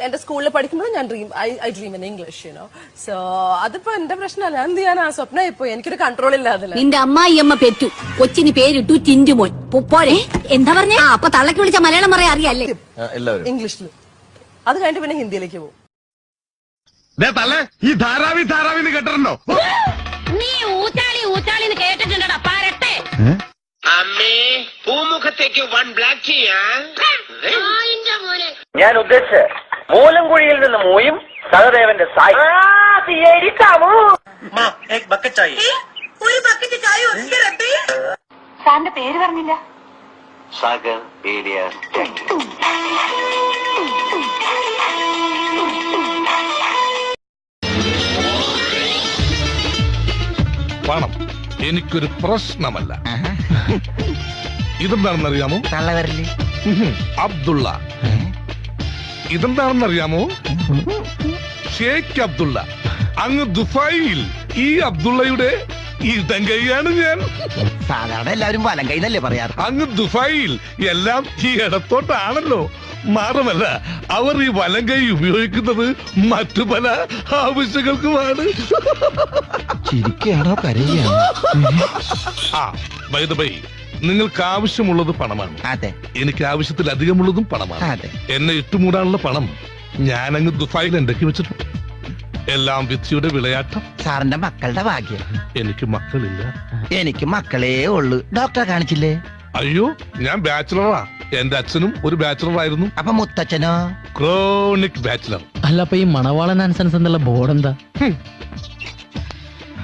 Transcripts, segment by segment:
എന്റെ സ്കൂളിൽ പഠിക്കുമ്പോഴും ഞാൻ I dream in English you know so അതിപ്പോ എന്റെ പ്രശ്നമല്ല. ഞാൻ എന്ത് ചെയ്യാനാ, സ്വപ്നം ഇപ്പൊ എനിക്കൊരു കൺട്രോൾ ഇല്ല അതില്. നിന്റെ അമ്മായിയമ്മ പെറ്റു, കൊച്ചിന് പേരിട്ടു ടിന്റുമോൻ. പോരെ എന്താ പറഞ്ഞേ? അപ്പൊ തള്ളക്ക് വിളിച്ച മലയാളം പറയാൻ അറിയാല്ലേ? ഇംഗ്ലീഷിൽ അത് കഴിഞ്ഞിട്ട് പിന്നെ ഹിന്ദിയിലേക്ക് പോകും. ഈ ധാരാവി കേട്ടിട്ടുണ്ടോ? നീ ഊച്ചാളി കേട്ടിട്ടുണ്ടോ? പാരട്ടെ അമ്മേ പൂമുഖത്തേക്ക് വൺ ബ്ലാക്ക് ചെയ്യാൻ. ഞാൻ ഉദ്ദേശിച്ച് മൂലംകുഴിയിൽ നിന്ന് മൂയും സഹദേവന്റെ സായി. സാറിന്റെ പേര് പറഞ്ഞില്ല. സാഗർ ഏരിയ പണം എനിക്കൊരു പ്രശ്നമല്ല. ഇതെന്താണെന്നറിയാമോ? തള്ളവരല് അബ്ദുള്ള. ഇതെന്താണെന്നറിയാമോ? ഷേഖ് അബ്ദുള്ള. അങ്ങ് ദുബായിൽ ഈ അബ്ദുള്ളയുടെ ഇടങ്കൈയാണ് ഞാൻ. സാധാരണ എല്ലാവരും വലം കൈന്നല്ലേ പറയാറ്. അങ്ങ് ദുബായിൽ എല്ലാം ഈ ഇടത്തോട്ടാണല്ലോ. മാത്രമല്ല അവർ ഈ വലം കൈ ഉപയോഗിക്കുന്നത് മറ്റു പല ആവശ്യങ്ങൾക്കുമാണ്. ചിരിക്കുകയാണോ കരയുകയാണോ? ആ ബൈ ദ ബൈ, നിങ്ങൾക്ക് ആവശ്യമുള്ളത് പണമാണ്. അതെ. എനിക്ക് ആവശ്യത്തിലധികമുള്ളതും പണമാണ്. അതെ. എന്നെ ഇട്ടുമൂടാനുള്ള പണം ഞാനങ്ങ് ദുബായിൽ ഉണ്ടാക്കി വെച്ചിട്ടുണ്ട്. എല്ലാം വിധിയുടെ വിളയാട്ടം. സാറിന്റെ മക്കളുടെ ഭാഗ്യം. എനിക്ക് മക്കളില്ല. എനിക്ക് മക്കളേ ഉള്ളു. ഡോക്ടറെ കാണിച്ചില്ലേ? അയ്യോ, ഞാൻ ബാച്ചിലറാ. എന്റെ അച്ഛനും ഒരു ബാച്ചിലറായിരുന്നു. അപ്പൊ മുത്തച്ഛനോ? Chronic bachelor. അല്ല, അപ്പൊ ഈ മണവാളൻ ആൻസൻസ് എന്നുള്ള ബോർഡ് എന്താ?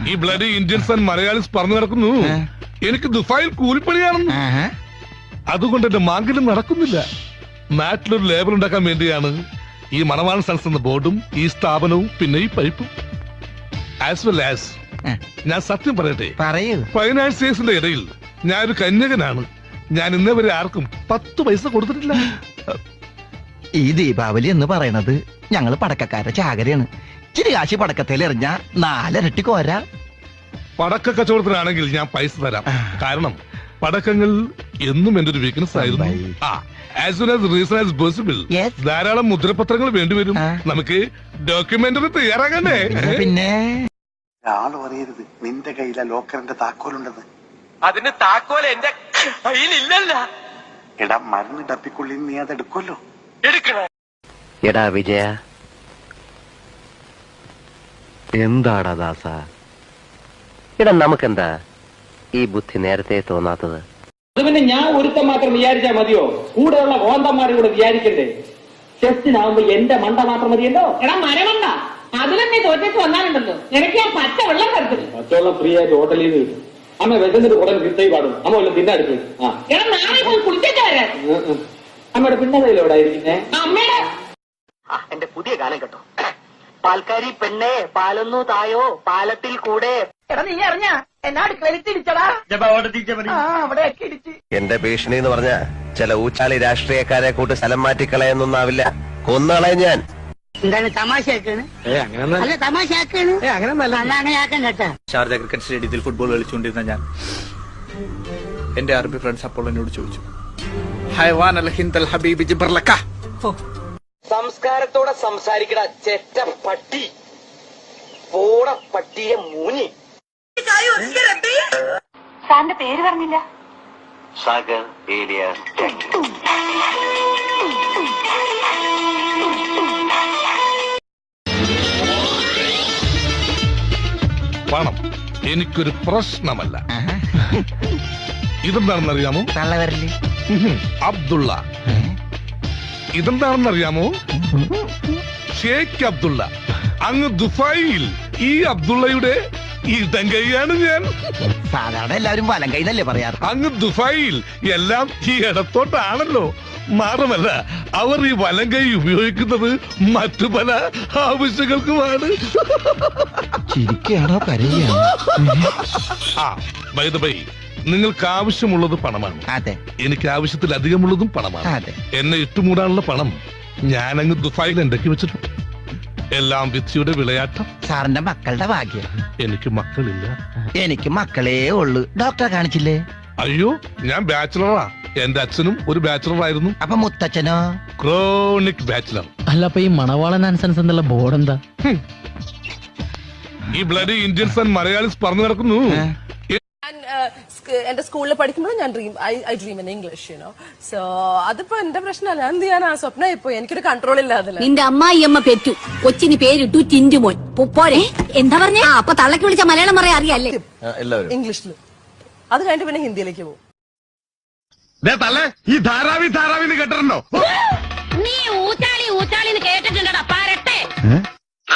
ഈ ബ്ലഡി ഇന്ത്യൻസ് ആൻഡ് മലയാളീസ് പറഞ്ഞു നടക്കുന്നു എനിക്ക് ദുബായിൽ കൂലിപ്പണിയാണെന്ന്. അതുകൊണ്ട് എന്റെ മാങ്കിലും നടക്കുന്നില്ല. നാട്ടിലൊരു ലേബർ ഉണ്ടാക്കാൻ വേണ്ടിയാണ് ഈ മണവാളൻ സൺസ് എന്ന ബോർഡും ഈ സ്ഥാപനവും പിന്നെ ഈ പൈപ്പും. ആസ് വെൽ ആസ് ഞാൻ സത്യം പറയട്ടെ, പറയൂ. ഫൈനാൻസിയേഴ്സിന്റെ ഇടയിൽ ഞാനൊരു കന്യകനാണ്. ഞാൻ ഇന്നേ വരെ ആർക്കും 10 പൈസ കൊടുത്തിട്ടില്ല. ഈ ദീപാവലി എന്ന് പറയണത് ഞങ്ങള് പടക്കക്കാരുടെ ചാകരയാണ്. ഇച്ചിരി കാശി പടക്കത്തിൽ എറിഞ്ഞ 4 ഇരട്ടി കോരാ. പടക്ക കച്ചവടത്തിനാണെങ്കിൽ ഞാൻ പൈസ തരാം. കാരണം പടക്കങ്ങൾ എന്നും എന്റെ ഒരു വീക്ക്നെസ് ആയിരുന്നു. As soon as reason as possible ധാരാളം മുദ്രപത്രങ്ങൾ വേണ്ടിവരും. നമുക്ക് ഡോക്യുമെന്ററി തയ്യാറാകണ്ടേ? പിന്നെ ആള് പറയരുത് നിന്റെ കയ്യിലെ ലോക്കറിന്റെ താക്കോലുണ്ടെന്ന്. അതിന് താക്കോൽ എന്റെ കയ്യിലില്ലല്ല. എടാ മരുന്ന് ഡപ്പിക്കുള്ളിൽ നീ അത് എടുക്കുമല്ലോ. എടുക്കണേ. എടാ വിജയ, എന്താടാ ദാസ? എടാ നമുക്കെന്താ ഈ ബുദ്ധി നേരത്തെ തോന്നാത്തത്? അത് പിന്നെ ഞാൻ ഒരുത്തം മാത്രം വിചാരിച്ചാൽ മതിയോ? കൂടെയുള്ള കോന്തന്മാരും കൂടെ വിചാരിക്കണ്ടേ? ചെസ്റ്റിനാവുമ്പോ എന്റെ മണ്ട മാത്രം മതിയല്ലോ. എടാ മരമണ്ട, അതിലെന്നെ തോറ്റേക്ക് വന്നാലുണ്ടല്ലോ എനിക്ക് ആ പച്ച വെള്ളം കരുത്തില്ല. പച്ചവെള്ളം ഫ്രീ ആയിട്ട് ഹോട്ടലിൽ നിന്ന് കിട്ടും. അമ്മ വെച്ചെന്നിട്ട് ഉടനെ കിട്ടേ പാടും. അമ്മ വല്ലതും തിന്നടുക്കും. എടാ നാളെ പോയി കുളിച്ചേച്ച് വരാൻ. അമ്മയുടെ പിന്നതയിലും എവിടെ ഇരിക്കുന്നേ? അമ്മയുടെ എന്റെ പുതിയ ഗാനം കേട്ടോ. പാൽക്കാരി പെണ്ണെ പാലൊന്നു തായോ പാലത്തിൽ കൂടെ. എടാ നീ അറിഞ്ഞ എന്നാട് ക്രെഡിറ്റിടിച്ചടാ. എന്റെ ഭീഷണി എന്ന് പറഞ്ഞ ചില ഊച്ചാളി രാഷ്ട്രീയക്കാരെ കൂട്ട് സ്ഥലം മാറ്റിക്കളയെന്നൊന്നാവില്ല. കൊന്നുകളയും ഞാൻ. എന്താണ് തമാശയാക്കാണ്? അല്ല തമാശയാക്കാണ്. അങ്ങനെ ആക്കാൻ കേട്ടാ. ഷാർജ ക്രിക്കറ്റ് സ്റ്റേഡിയത്തിൽ ഫുട്ബോൾ കളിച്ചുകൊണ്ടിരുന്ന ഞാൻ എന്റെ അറബി ഫ്രണ്ട്സ് അപ്പോൾ എന്നോട് ചോദിച്ചു, ഹൈവാൻ അൽ ഹിന്ദൽ ഹബീബി ജിബർലക്ക. സംസ്കാരത്തോടെ സംസാരിക്കട ചെറ്റ പട്ടി. പോട പട്ടിയെ മൂനി. സാറിന്റെ പേര് പറഞ്ഞില്ല. സാഗർ ഏരിയ പണം എനിക്കൊരു പ്രശ്നമല്ല. ഇതെന്താണെന്നറിയാമോ? തള്ളവരല് അബ്ദുള്ള. ഇതെന്താണെന്നറിയാമോ? ഷേഖ് അബ്ദുള്ള. അങ്ങ് ദുബായിൽ ഈ അബ്ദുള്ളയുടെ ഇടങ്കൈയാണ് ഞാൻ. സാധാരണ എല്ലാവരും വലം കൈന്നല്ലേ പറയാറ്. അങ്ങ് ദുബായിൽ എല്ലാം ഈ ഇടത്തോട്ടാണല്ലോ. മാത്രമല്ല അവർ ഈ വലം കൈ ഉപയോഗിക്കുന്നത് മറ്റു പല ആവശ്യങ്ങൾക്കുമാണ്. ചിരിക്കുകയാണോ കരയുകയാണോ? ആ ബൈ ദ ബൈ, നിങ്ങൾക്ക് ആവശ്യമുള്ളത് പണമാണ്. അതെ. എനിക്ക് ആവശ്യത്തിലധികമുള്ളതും പണമാണ്. അതെ. എന്നെ ഇട്ടുമൂടാനുള്ള പണം ഞാനങ്ങ് ദുബായിൽ ഉണ്ടാക്കി വെച്ചിട്ടുണ്ട്. എല്ലാം വിധിയുടെ വിളയാട്ടം. സാറിന്റെ മക്കളുടെ ഭാഗ്യം. എനിക്ക് മക്കളില്ല. എനിക്ക് മക്കളേ ഉള്ളു. ഡോക്ടറെ കാണിച്ചില്ലേ? അയ്യോ ഞാൻ ബാച്ചിലറാ. എന്റെ അച്ഛനും ഒരു ബാച്ചിലർ ആയിരുന്നു. അപ്പൊ മുത്തച്ഛനോ? Chronic bachelor. അല്ല അപ്പൊ ഈ മണവാളൻ ആൻസൻസ് എന്നുള്ള ബോർഡ് എന്താ? ഈ ബ്ലഡി ഇന്ത്യൻസ് ആൻഡ് മലയാളീസ് പറഞ്ഞു നടക്കുന്നു. ഞാൻ എന്റെ സ്കൂളിൽ പഠിക്കുമ്പോൾ ഞാൻ I dream in English you know. So അതിപ്പോ എന്റെ പ്രശ്നമല്ല. ഞാൻ എന്ത് ചെയ്യാനാ? സ്വപ്നം ഇപ്പൊ എനിക്കൊരു കൺട്രോൾ ഇല്ല അതില്. നിന്റെ അമ്മായിയമ്മ പെറ്റു കൊച്ചിന് പേരിട്ടു ടിന്റുമോൻ. പോരെ എന്താ പറഞ്ഞേ? അപ്പൊ തള്ളക്ക് വിളിച്ച മലയാളം പറയാൻ അറിയാല്ലേ? ഇംഗ്ലീഷിൽ. അത് കഴിഞ്ഞിട്ട് പിന്നെ ഹിന്ദിയിലേക്ക് പോകും. ഈ ധാരാവി കേട്ടിട്ടുണ്ടോ? നീ ഊച്ചാളിന്ന് കേട്ടിട്ടുണ്ടടാ പാരട്ടെ.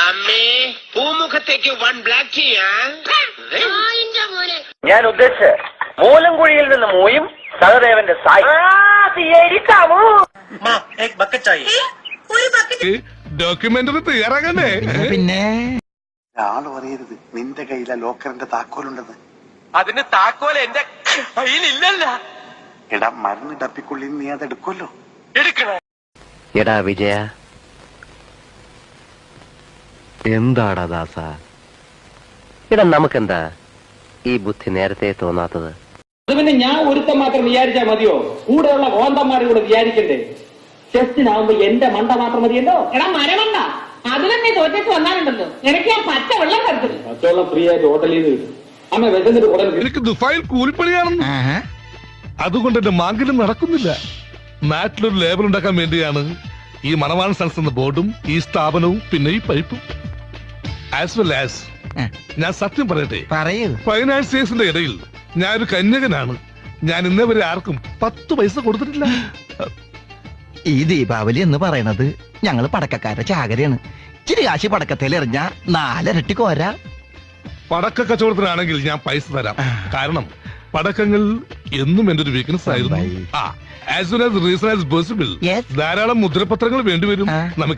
അമ്മേ പൂമുഖത്തേക്ക് 1 ബ്ലാക്ക് ചെയ്യാൻ. ഞാൻ ഉദ്ദേശിച്ച് മൂലംകുഴിയിൽ നിന്ന് മൂയും സഹദേവന്റെ സായി. ഡോക്യുമെന്ററി തയ്യാറാകണ്ടേ? പിന്നെ ആള് പറയരുത് നിന്റെ കയ്യിലെ ലോക്കറിന്റെ താക്കോലുണ്ടെന്ന്. അതിന് താക്കോൽ എന്റെ കയ്യിലില്ലല്ല. എടാ മരുന്ന് ഡപ്പിക്കുള്ളിൽ നീ അത് എടുക്കുമല്ലോ. എടുക്കണോ? എടാ വിജയ, എന്താടാ ദാസ, എടാ നമുക്കെന്താ ഈ ബുദ്ധി നേരത്തെ തോന്നാത്തത്? അത് പിന്നെ ഞാൻ ഒരുത്തം മാത്രം വിചാരിച്ചാ മതിയോ? കൂടെയുള്ള കോന്തന്മാരും കൂടെ വിചാരിക്കണ്ടേ? ചെസ്റ്റിനാവുമ്പോ എന്റെ മണ്ട മാത്രം മതിയല്ലോ. എടാ മരമണ്ട, അതിലും നീ തോറ്റേക്ക് വന്നാലുണ്ടല്ലോ എനിക്ക് ഞാൻ പച്ച വെള്ളം കരുത്തില്ല. പച്ചവെള്ളം ഫ്രീ ആയിട്ട് ഹോട്ടലിൽ നിന്ന് കിട്ടും. അമ്മ വിശന്നിട്ട് ഉടൻ എനിക്ക് ദുബായിൽ കൂലിപ്പണിയാണെന്ന്. അതുകൊണ്ട് എന്റെ മാങ്കിലും നടക്കുന്നില്ല. നാട്ടിലൊരു ലേബൽ ഉണ്ടാക്കാൻ വേണ്ടിയാണ് ഈ മണവാളൻ സൺസ് എന്ന ബോർഡും ഈ സ്ഥാപനവും പിന്നെ ഈ പൈപ്പും. ആസ് വെൽ ആസ് ഞാൻ സത്യം പറയട്ടെ, പറയൂ. ഫൈനാൻസിയേഴ്സിന്റെ ഇടയിൽ ഞാനൊരു കന്യകനാണ്. ഞാൻ ഇന്നേ വരെ ആർക്കും 10 പൈസ കൊടുത്തിട്ടില്ല. ഈ ദീപാവലി എന്ന് പറയണത് ഞങ്ങള് പടക്കക്കാരുടെ ചാകരയാണ്. ഇച്ചിരി കാശി പടക്കത്തേൽ എറിഞ്ഞാ 4 ഇരട്ടി കോരാ. പടക്ക കച്ചവടത്തിനാണെങ്കിൽ ഞാൻ പൈസ തരാം. കാരണം പടക്കങ്ങൾ എന്നും എന്റെ ഒരു വീക്ക്നെസ് ആയിരുന്നു. As soon as reason as possible Yes. ധാരാളം മുദ്രപത്രങ്ങൾ വേണ്ടിവരും. നമുക്ക്